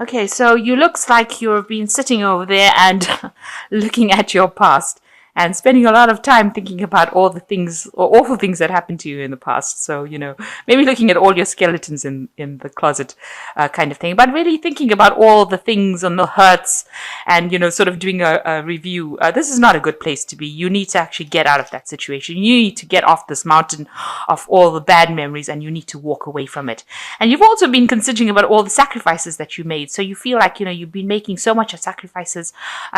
Okay, so you looks like you've been sitting over there and looking at your past and spending a lot of time thinking about all the things or awful things that happened to you in the past. So, maybe looking at all your skeletons in the closet kind of thing, but really thinking about all the things and the hurts and, sort of doing a review. This is not a good place to be. You need to actually get out of that situation. You need to get off this mountain of all the bad memories and you need to walk away from it. And you've also been considering about all the sacrifices that you made. So you feel like, you've been making so much of sacrifices.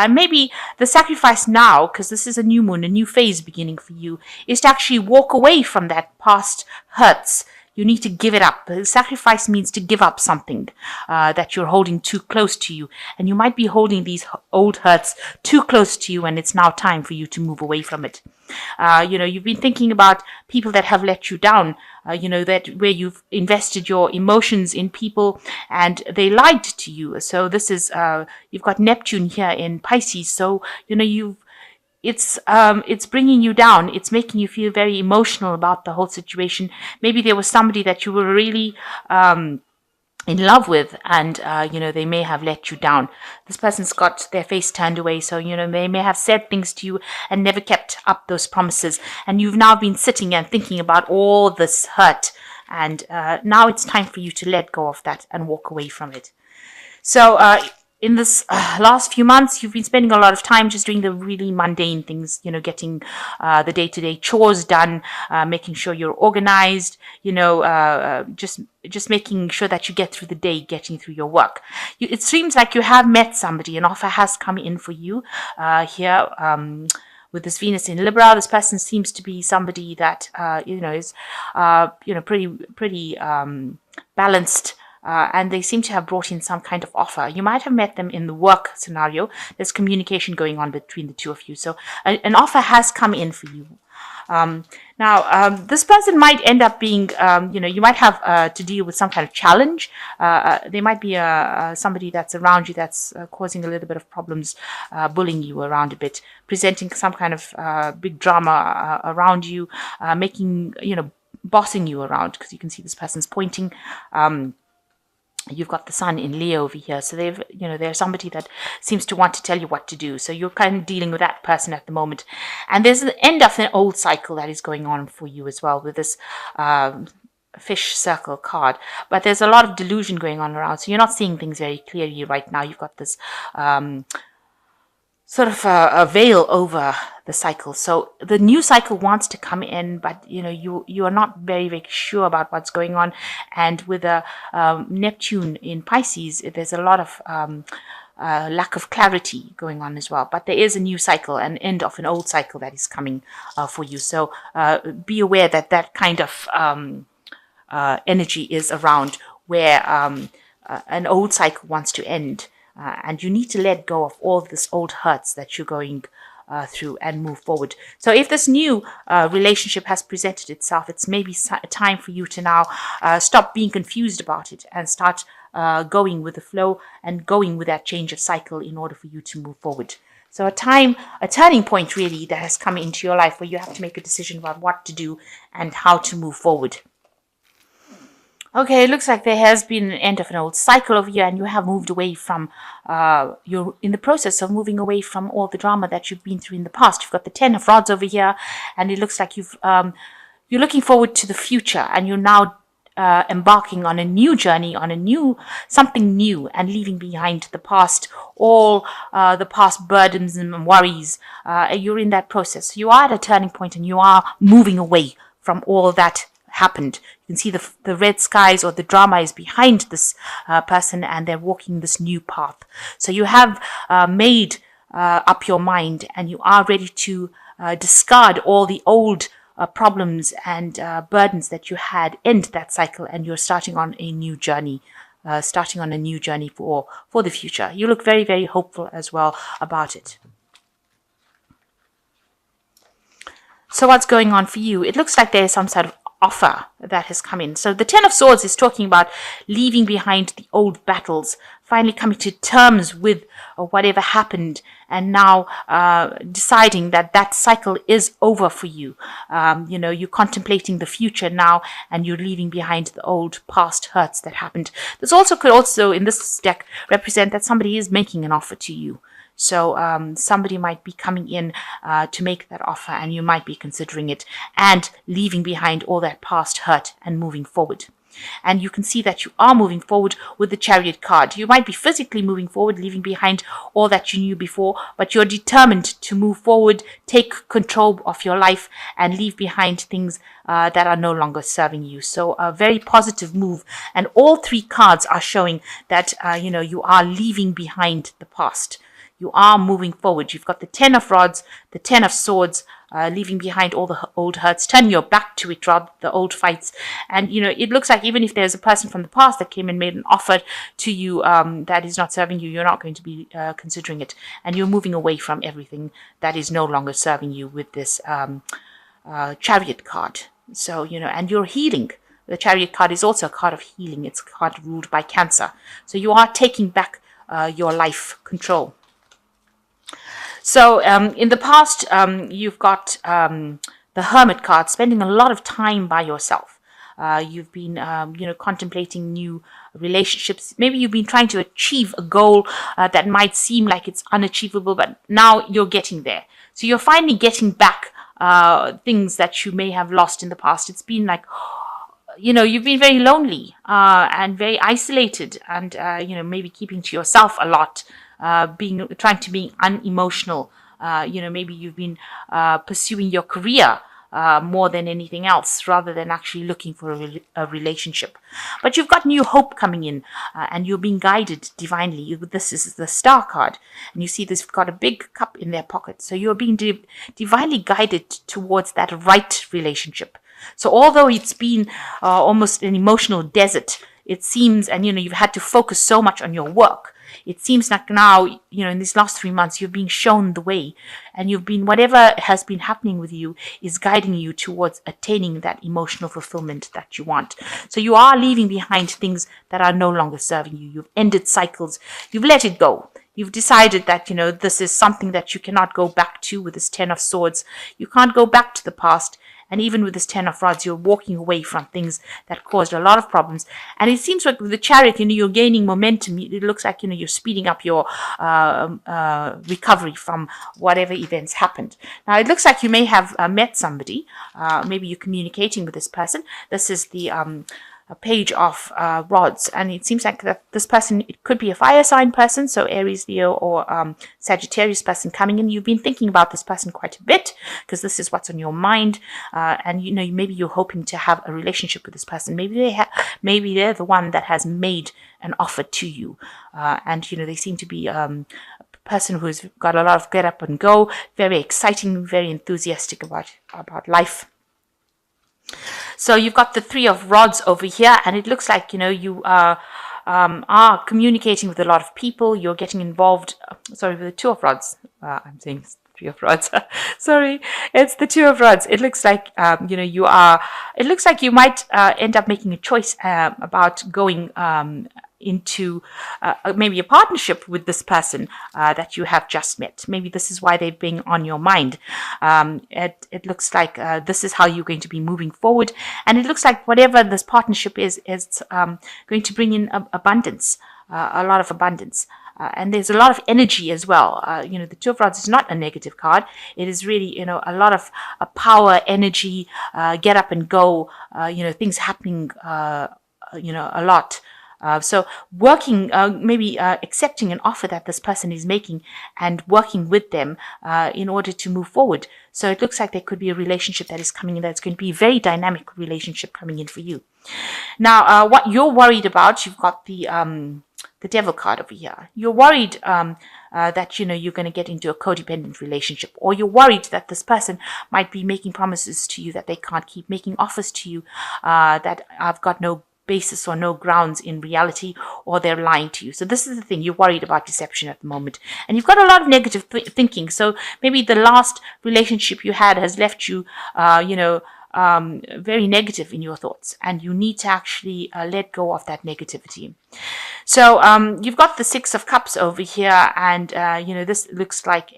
Maybe the sacrifice now, because this is a new moon, a new phase beginning for you, is to actually walk away from that past hurts. You need to give it up. Sacrifice means to give up something that you're holding too close to you. And you might be holding these old hurts too close to you, and it's now time for you to move away from it. You've been thinking about people that have let you down, that where you've invested your emotions in people and they lied to you. So this is, you've got Neptune here in Pisces. So, it's bringing you down. It's making you feel very emotional about the whole situation. Maybe there was somebody that you were really in love with, and they may have let you down. This person's got their face turned away, so they may have said things to you and never kept up those promises. And you've now been sitting and thinking about all this hurt, and now it's time for you to let go of that and walk away from it. So in this last few months, you've been spending a lot of time just doing the really mundane things, getting the day-to-day chores done, making sure you're organized, just making sure that you get through the day, getting through your work. It seems like you have met somebody, an offer has come in for you here. With this Venus in Libra, this person seems to be somebody that is pretty balanced. And they seem to have brought in some kind of offer. You might have met them in the work scenario. There's communication going on between the two of you. So an offer has come in for you. Now, this person might end up being, you might have to deal with some kind of challenge. There might be somebody that's around you that's causing a little bit of problems, bullying you around a bit, presenting some kind of big drama around you, making, bossing you around, because you can see this person's pointing. You've got the sun in Leo over here. So they're somebody that seems to want to tell you what to do. So you're kind of dealing with that person at the moment. And there's an end of an old cycle that is going on for you as well with this fish circle card. But there's a lot of delusion going on around. So you're not seeing things very clearly right now. You've got this sort of a veil over the cycle. So the new cycle wants to come in, but you are not very, very sure about what's going on. And with a Neptune in Pisces, there's a lot of lack of clarity going on as well. But there is a new cycle, an end of an old cycle that is coming for you. So be aware that that kind of energy is around where an old cycle wants to end. And you need to let go of all this old hurts that you're going through and move forward. So if this new relationship has presented itself, it's maybe time for you to now stop being confused about it and start going with the flow and going with that change of cycle in order for you to move forward. So a turning point really that has come into your life where you have to make a decision about what to do and how to move forward. Okay, it looks like there has been an end of an old cycle over here and you have moved away from, you're in the process of moving away from all the drama that you've been through in the past. You've got the 10 of Rods over here and it looks like you're looking forward to the future and you're now embarking on a new journey, on something new and leaving behind the past, all the past burdens and worries. You're in that process. You are at a turning point and you are moving away from all that happened. You can see the red skies or the drama is behind this person and they're walking this new path. So you have made up your mind and you are ready to discard all the old problems and burdens that you had, end that cycle, and you're starting on a new journey. For the future. You look very, very hopeful as well about it. So what's going on for you? It looks like there is some sort of offer that has come in. So the Ten of Swords is talking about leaving behind the old battles, finally coming to terms with whatever happened, and now deciding that that cycle is over for you. You're contemplating the future now, and you're leaving behind the old past hurts that happened. This also could also, in this deck, represent that somebody is making an offer to you. So somebody might be coming in to make that offer, and you might be considering it and leaving behind all that past hurt and moving forward. And you can see that you are moving forward with the Chariot card. You might be physically moving forward, leaving behind all that you knew before, but you're determined to move forward, take control of your life, and leave behind things that are no longer serving you. So a very positive move. And all three cards are showing that, you are leaving behind the past. You are moving forward. You've got the Ten of Rods, the Ten of Swords, leaving behind all the old hurts, turning your back to it, rather the old fights. And, it looks like even if there's a person from the past that came and made an offer to you that is not serving you, you're not going to be considering it. And you're moving away from everything that is no longer serving you with this Chariot card. So, and you're healing. The Chariot card is also a card of healing. It's a card ruled by Cancer. So you are taking back your life control. So in the past, you've got the Hermit card, spending a lot of time by yourself. You've been, contemplating new relationships. Maybe you've been trying to achieve a goal that might seem like it's unachievable, but now you're getting there. So you're finally getting back things that you may have lost in the past. It's been like, you've been very lonely and very isolated, and, maybe keeping to yourself a lot. Trying to be unemotional. Maybe you've been pursuing your career more than anything else, rather than actually looking for a relationship. But you've got new hope coming in, and you're being guided divinely. This is the Star card, and you see this got a big cup in their pocket. So you're being divinely guided towards that right relationship. So although it's been almost an emotional desert, it seems, and you've had to focus so much on your work, it seems like now, in these last 3 months, you're being shown the way, and whatever has been happening with you is guiding you towards attaining that emotional fulfillment that you want. So you are leaving behind things that are no longer serving you. You've ended cycles. You've let it go. You've decided that, this is something that you cannot go back to with this Ten of Swords. You can't go back to the past. And even with this Ten of Rods, you're walking away from things that caused a lot of problems. And it seems like with the Chariot, you're gaining momentum. It looks like, you're speeding up your recovery from whatever events happened. Now, it looks like you may have met somebody. Maybe you're communicating with this person. This is the a Page of Rods, and it seems like that this person, it could be a fire sign person, so Aries, Leo, or Sagittarius person coming in. You've been thinking about this person quite a bit, because this is what's on your mind, and maybe you're hoping to have a relationship with this person. Maybe they're the one that has made an offer to you, and they seem to be a person who's got a lot of get up and go, very exciting, very enthusiastic about life. So you've got the Three of Rods over here, and it looks like, you are communicating with a lot of people. You're getting involved, with the Two of Rods. I'm saying Three of Rods. Sorry, it's the Two of Rods. It looks like, it looks like you might end up making a choice about going into maybe a partnership with this person that you have just met. Maybe this is why they've been on your mind. It looks like this is how you're going to be moving forward, and it looks like whatever this partnership is going to bring in abundance, a lot of abundance. And there's a lot of energy as well. The Two of Rods is not a negative card. It is really, a lot of power, energy, get up and go, things happening, a lot. So working, maybe accepting an offer that this person is making and working with them in order to move forward. So it looks like there could be a relationship that is coming in that's going to be a very dynamic relationship coming in for you. Now, what you're worried about, you've got the Devil card over here. You're worried that, you're going to get into a codependent relationship, or you're worried that this person might be making promises to you that they can't keep, making offers to you that I've got no basis or no grounds in reality, or they're lying to you. So this is the thing, you're worried about deception at the moment, and you've got a lot of negative thinking. So maybe the last relationship you had has left you very negative in your thoughts, and you need to actually let go of that negativity. So you've got the Six of Cups over here, and this looks like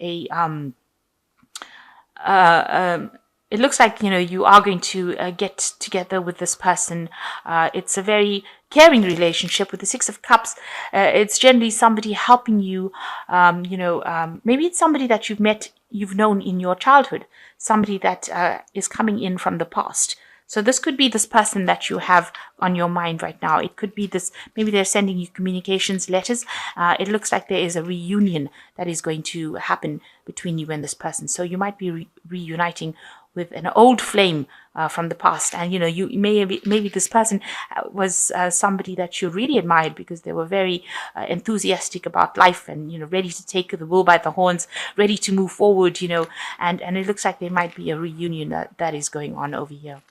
it looks like you are going to get together with this person. It's a very caring relationship with the Six of Cups. It's generally somebody helping you. Maybe it's somebody that you've known in your childhood, somebody that is coming in from the past. So this could be this person that you have on your mind right now. It could be this, maybe they're sending you communications, letters. It looks like there is a reunion that is going to happen between you and this person. So you might be reuniting with an old flame from the past. And, maybe this person was somebody that you really admired because they were very enthusiastic about life and, ready to take the bull by the horns, ready to move forward, and it looks like there might be a reunion that is going on over here.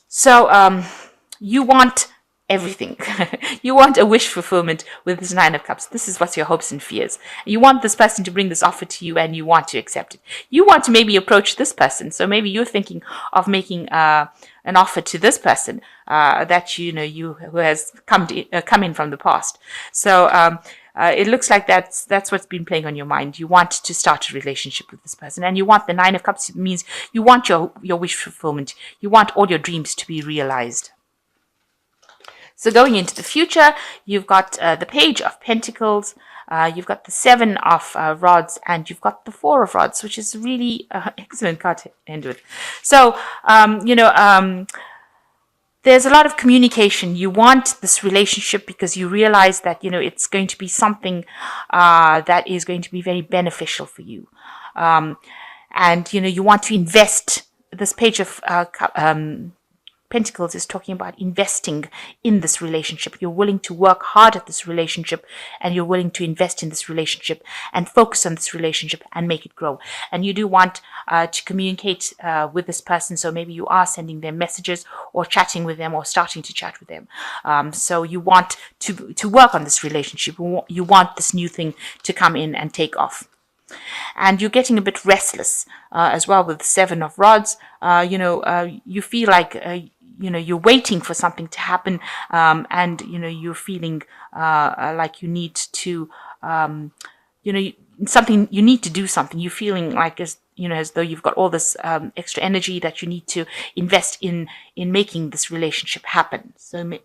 So you want everything. You want a wish fulfillment with this Nine of Cups. This is what's your hopes and fears. You want this person to bring this offer to you and you want to accept it. You want to maybe approach this person. So maybe you're thinking of making an offer to this person that who has come in from the past. So it looks like that's what's been playing on your mind. You want to start a relationship with this person, and you want the Nine of Cups. It means you want your wish fulfillment. You want all your dreams to be realized. So going into the future, you've got the Page of Pentacles, you've got the Seven of Rods, and you've got the Four of Rods, which is really excellent card to end with. So, there's a lot of communication. You want this relationship because you realize that, it's going to be something that is going to be very beneficial for you. And, you want to invest. This Page of Pentacles is talking about investing in this relationship. You're willing to work hard at this relationship, and you're willing to invest in this relationship and focus on this relationship and make it grow. And you do want to communicate with this person. So maybe you are sending them messages or chatting with them or starting to chat with them. So you want to work on this relationship. You want this new thing to come in and take off. And you're getting a bit restless as well with the Seven of Rods. You feel like you're waiting for something to happen, and you're feeling like you need to you need to do something. You're feeling like as though you've got all this extra energy that you need to invest in making this relationship happen. So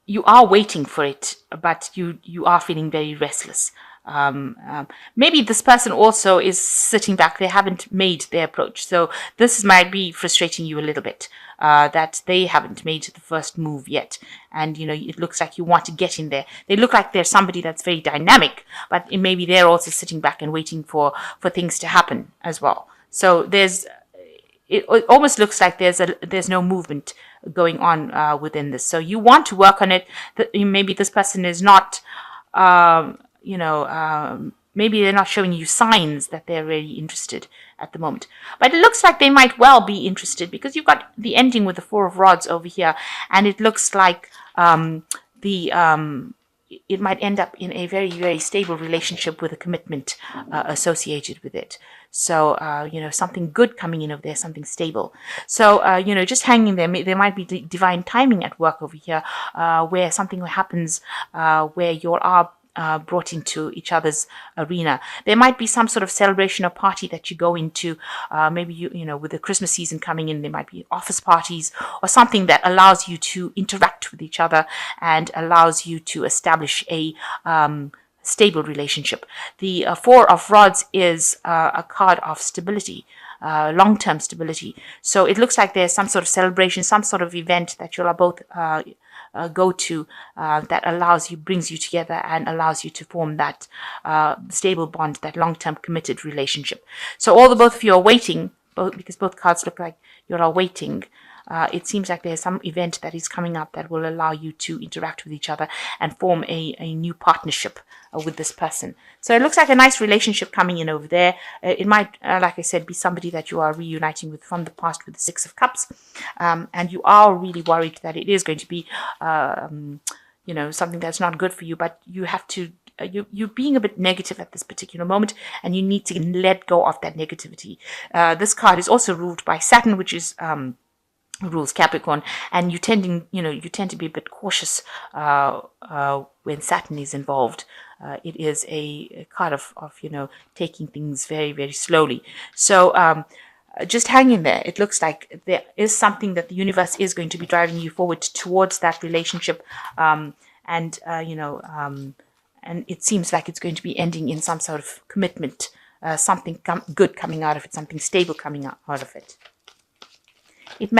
you are waiting for it, but you are feeling very restless. Maybe this person also is sitting back. They haven't made their approach. So this might be frustrating you a little bit, that they haven't made the first move yet. And, it looks like you want to get in there. They look like they're somebody that's very dynamic, but maybe they're also sitting back and waiting for things to happen as well. So it almost looks like there's no movement going on within this. So you want to work on it. Maybe this person is not, maybe they're not showing you signs that they're really interested at the moment. But it looks like they might well be interested because you've got the ending with the Four of Rods over here. And it looks like it might end up in a very, very stable relationship with a commitment associated with it. So, something good coming in over there, something stable. So, just hanging there, there might be divine timing at work over here, where something happens where you are brought into each other's arena. There might be some sort of celebration or party that you go into. Maybe with the Christmas season coming in, there might be office parties or something that allows you to interact with each other and allows you to establish a stable relationship. The Four of Rods is a card of stability. Long-term stability. So it looks like there's some sort of celebration, some sort of event that you'll both go to that brings you together and allows you to form that stable bond, that long-term committed relationship. So both of you are waiting, because both cards look like you're all waiting. It seems like there's some event that is coming up that will allow you to interact with each other and form a new partnership with this person. So it looks like a nice relationship coming in over there. It might, like I said, be somebody that you are reuniting with from the past with the Six of Cups. And you are really worried that it is going to be, something that's not good for you, but you have to you're being a bit negative at this particular moment, and you need to let go of that negativity. This card is also ruled by Saturn, which is rules Capricorn, and you tend to be a bit cautious when Saturn is involved. It is a card of taking things very, very slowly. So just hang in there. It looks like there is something that the universe is going to be driving you forward towards that relationship, and it seems like it's going to be ending in some sort of commitment, something good coming out of it, something stable coming out of it. It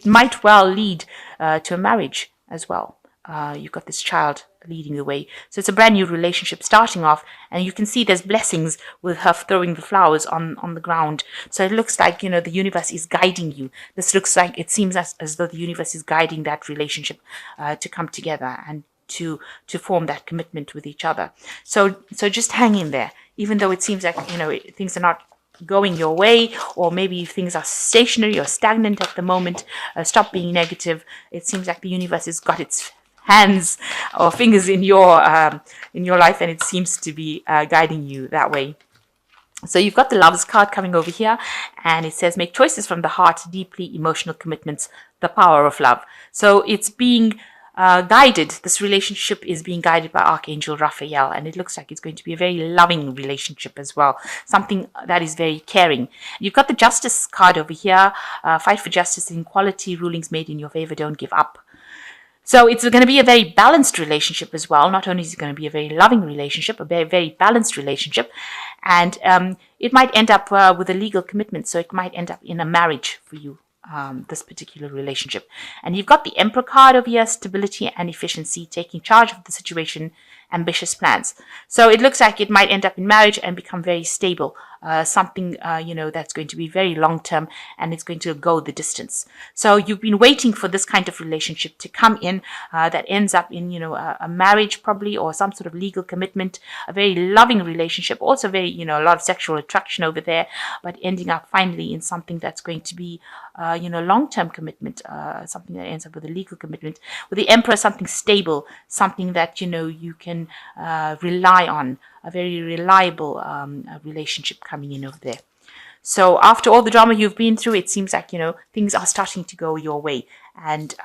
might well lead to a marriage as well. You've got this child leading the way. So it's a brand new relationship starting off, and you can see there's blessings with her throwing the flowers on the ground. So it looks like, the universe is guiding you. It seems as though the universe is guiding that relationship to come together and to form that commitment with each other. So just hang in there, even though it seems like, things are not going your way, or maybe things are stationary or stagnant at the moment. Stop being negative. It seems like the universe has got its hands or fingers in your life, and it seems to be guiding you that way. So you've got the Lovers card coming over here, and it says, make choices from the heart, deeply emotional commitments, the power of love. So it's being guided. This relationship is being guided by Archangel Raphael, and it looks like it's going to be a very loving relationship as well, something that is very caring. You've got the Justice card over here. Fight for justice and equality, rulings made in your favor, don't give up. So it's going to be a very balanced relationship as well. Not only is it going to be a very loving relationship, a very, very balanced relationship, and it might end up with a legal commitment. So it might end up in a marriage for you, this particular relationship. And you've got the Emperor card over here, stability and efficiency, taking charge of the situation, ambitious plans. So it looks like it might end up in marriage and become very stable, something that's going to be very long term, and it's going to go the distance. So you've been waiting for this kind of relationship to come in, that ends up in a marriage probably, or some sort of legal commitment, a very loving relationship, also very a lot of sexual attraction over there, but ending up finally in something that's going to be long-term commitment, something that ends up with a legal commitment. With the Emperor, something stable, something that you can rely on, a very reliable relationship coming in over there. So after all the drama you've been through, it seems like things are starting to go your way, and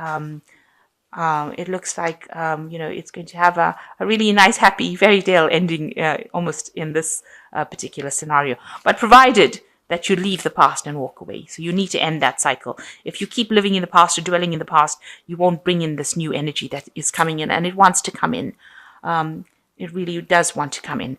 it looks like it's going to have a really nice, happy fairy tale ending, almost in this particular scenario. But provided that you leave the past and walk away. So you need to end that cycle. If you keep living in the past or dwelling in the past, you won't bring in this new energy that is coming in, and it wants to come in. It really does want to come in.